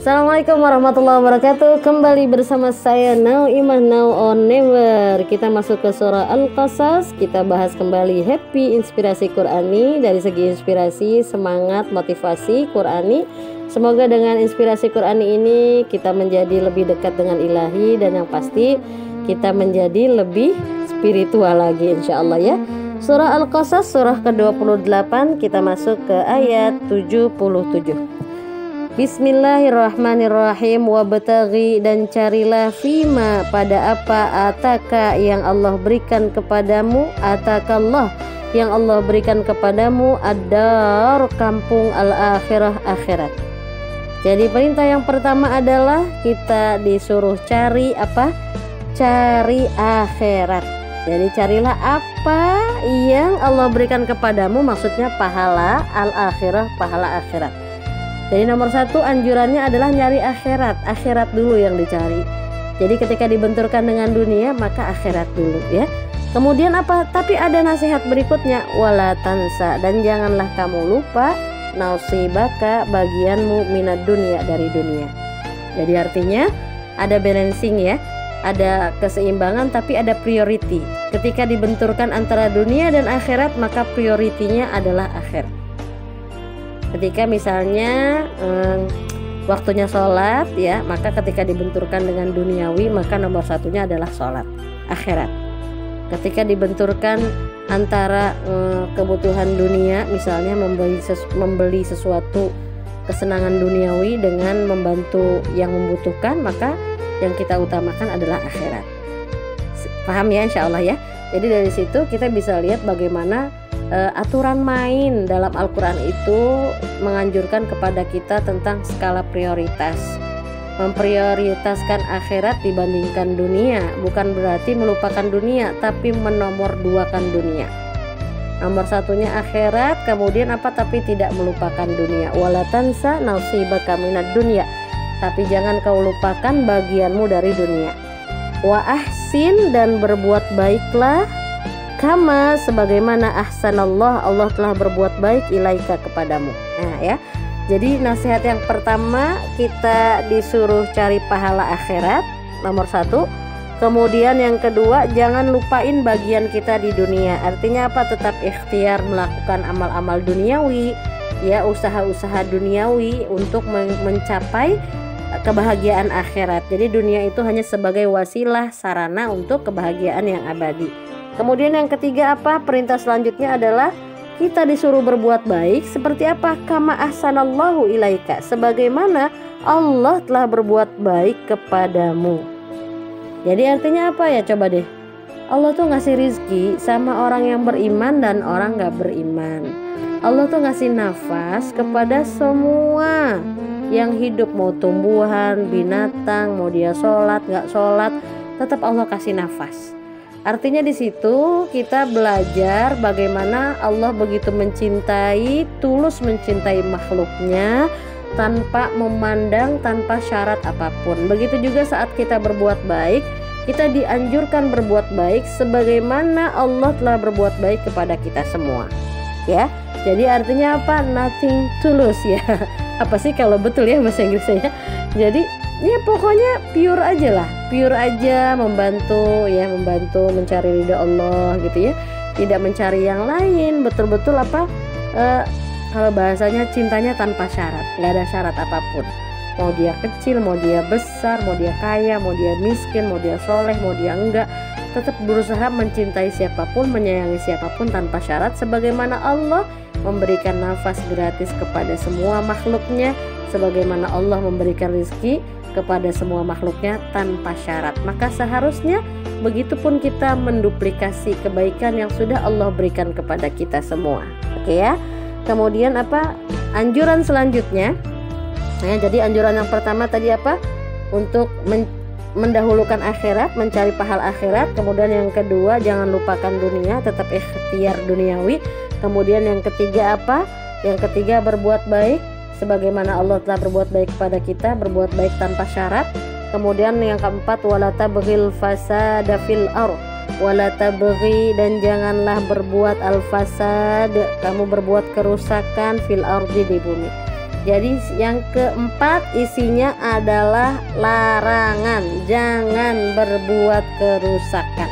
Assalamualaikum warahmatullahi wabarakatuh. Kembali bersama saya Now Imah Now on Never. Kita masuk ke surah Al-Qasas. Kita bahas kembali happy inspirasi Qurani. Dari segi inspirasi, semangat, motivasi Qurani. Semoga dengan inspirasi Qurani ini kita menjadi lebih dekat dengan ilahi. Dan yang pasti kita menjadi lebih spiritual lagi insyaallah ya. Surah Al-Qasas surah ke-28. Kita masuk ke ayat 77. Bismillahirrahmanirrahim. Wabtaghi, dan carilah fima, pada apa, ataka, yang Allah berikan kepadamu, atakallah, yang Allah berikan kepadamu, ad-dar, kampung, al-akhirah, akhirat. Jadi perintah yang pertama adalah kita disuruh cari apa? Cari akhirat. Jadi carilah apa yang Allah berikan kepadamu, maksudnya pahala al-akhirah, pahala akhirat. Jadi nomor satu anjurannya adalah nyari akhirat. Akhirat dulu yang dicari. Jadi ketika dibenturkan dengan dunia, maka akhirat dulu ya. Kemudian apa? Tapi ada nasihat berikutnya, wala tansa, dan janganlah kamu lupa nasibaka, bagianmu, minad dunia, dari dunia. Jadi artinya ada balancing ya. Ada keseimbangan tapi ada priority. Ketika dibenturkan antara dunia dan akhirat, maka prioritinya adalah akhirat. Ketika misalnya waktunya sholat ya, maka ketika dibenturkan dengan duniawi, maka nomor satunya adalah sholat akhirat. Ketika dibenturkan antara kebutuhan dunia, misalnya membeli sesuatu kesenangan duniawi dengan membantu yang membutuhkan, maka yang kita utamakan adalah akhirat. Paham ya insyaallah ya. Jadi dari situ kita bisa lihat bagaimana aturan main dalam Al-Quran itu menganjurkan kepada kita tentang skala prioritas. Memprioritaskan akhirat dibandingkan dunia bukan berarti melupakan dunia, tapi menomorduakan dunia. Nomor satunya akhirat, kemudian apa? Tapi tidak melupakan dunia. Wala tansa nasibaka minad dunya, tapi jangan kau lupakan bagianmu dari dunia. Wa ahsin, dan berbuat baiklah, kama, sebagaimana ahsanallah, Allah telah berbuat baik, ilaika, kepadamu. Nah ya, jadi nasihat yang pertama kita disuruh cari pahala akhirat, nomor satu. Kemudian yang kedua, jangan lupain bagian kita di dunia. Artinya apa? Tetap ikhtiar melakukan amal-amal duniawi ya, usaha-usaha duniawi untuk mencapai kebahagiaan akhirat. Jadi dunia itu hanya sebagai wasilah, sarana untuk kebahagiaan yang abadi. Kemudian yang ketiga apa? Perintah selanjutnya adalah kita disuruh berbuat baik seperti apa? Kama ahsanallahu ilaika, sebagaimana Allah telah berbuat baik kepadamu. Jadi artinya apa ya? Coba deh. Allah tuh ngasih rizki sama orang yang beriman dan orang gak beriman. Allah tuh ngasih nafas kepada semua yang hidup, mau tumbuhan, binatang, mau dia sholat, gak sholat, tetap Allah kasih nafas. Artinya di situ kita belajar bagaimana Allah begitu mencintai, tulus mencintai makhluknya tanpa memandang, tanpa syarat apapun. Begitu juga saat kita berbuat baik, kita dianjurkan berbuat baik sebagaimana Allah telah berbuat baik kepada kita semua. Ya, jadi artinya apa? Nothing tulus ya. Apa sih kalau betul ya bahasa Inggrisnya? Jadi ya pokoknya pure aja lah, pure aja, membantu ya, membantu mencari ridha Allah gitu ya, tidak mencari yang lain, betul-betul apa kalau bahasanya cintanya tanpa syarat, nggak ada syarat apapun, mau dia kecil, mau dia besar, mau dia kaya, mau dia miskin, mau dia soleh, mau dia enggak, tetap berusaha mencintai siapapun, menyayangi siapapun tanpa syarat, sebagaimana Allah memberikan nafas gratis kepada semua makhluknya, sebagaimana Allah memberikan rezeki kepada semua makhluknya tanpa syarat. Maka seharusnya begitupun kita menduplikasi kebaikan yang sudah Allah berikan kepada kita semua. Oke ya. Kemudian apa? Anjuran selanjutnya. Nah, jadi anjuran yang pertama tadi apa? Untuk mendahulukan akhirat, mencari pahala akhirat. Kemudian yang kedua, jangan lupakan dunia, tetap ikhtiar duniawi. Kemudian yang ketiga apa? Yang ketiga berbuat baik sebagaimana Allah telah berbuat baik kepada kita, berbuat baik tanpa syarat. Kemudian yang keempat, wala tabghil fasada fil ardh, wala tabghi, dan janganlah berbuat al fasad, kamu berbuat kerusakan, fil ardi, di bumi. Jadi yang keempat isinya adalah larangan, jangan berbuat kerusakan.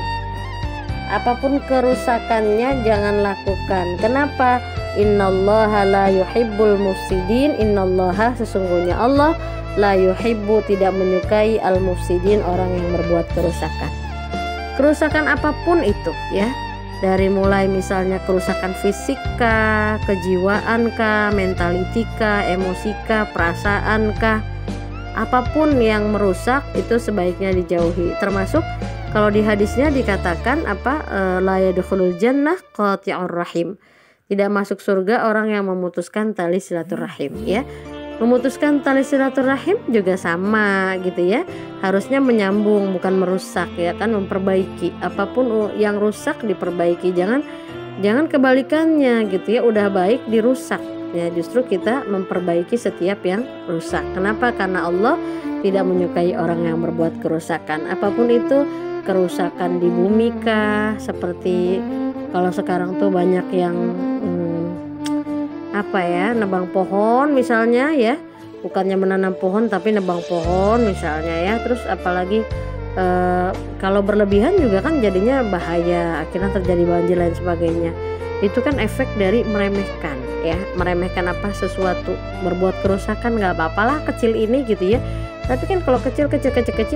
Apapun kerusakannya jangan lakukan. Kenapa? Innallaha la yuhibbul mufsidin. Innallaha, sesungguhnya Allah, la yuhibbu, tidak menyukai al mufsidin, orang yang berbuat kerusakan. Kerusakan apapun itu ya, dari mulai misalnya kerusakan fisika, kejiwaan kah, mentalitika, emosika, perasaan kah, apapun yang merusak itu sebaiknya dijauhi. Termasuk kalau di hadisnya dikatakan la yadkhulul jannah qati'ur rahim, tidak masuk surga orang yang memutuskan tali silaturahim ya. Memutuskan tali silaturahim juga sama gitu ya, harusnya menyambung bukan merusak ya kan, memperbaiki. Apapun yang rusak diperbaiki, jangan kebalikannya gitu ya, udah baik dirusak ya. Justru kita memperbaiki setiap yang rusak. Kenapa? Karena Allah tidak menyukai orang yang berbuat kerusakan. Apapun itu, kerusakan di bumi kah, seperti kalau sekarang tuh banyak yang nebang pohon misalnya ya, bukannya menanam pohon tapi nebang pohon misalnya ya. Terus apalagi kalau berlebihan juga kan jadinya bahaya, akhirnya terjadi banjir lain sebagainya. Itu kan efek dari meremehkan ya, meremehkan sesuatu, berbuat kerusakan nggak apa-apalah kecil ini gitu ya. Tapi kan kalau kecil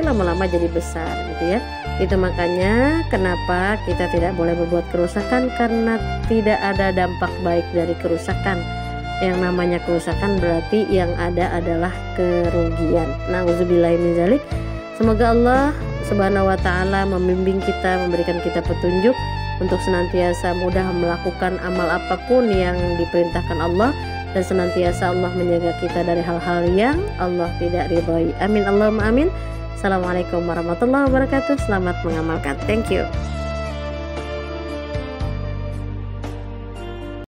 lama-lama jadi besar gitu ya. Itu makanya kenapa kita tidak boleh berbuat kerusakan, karena tidak ada dampak baik dari kerusakan. Yang namanya kerusakan berarti yang ada adalah kerugian. Nauzubillahi min dzalik. Semoga Allah Subhanahu wa taala membimbing kita, memberikan kita petunjuk untuk senantiasa mudah melakukan amal apapun yang diperintahkan Allah, dan senantiasa Allah menjaga kita dari hal-hal yang Allah tidak ridhoi. Amin Allahumma amin. Assalamualaikum warahmatullahi wabarakatuh. Selamat mengamalkan. Thank you.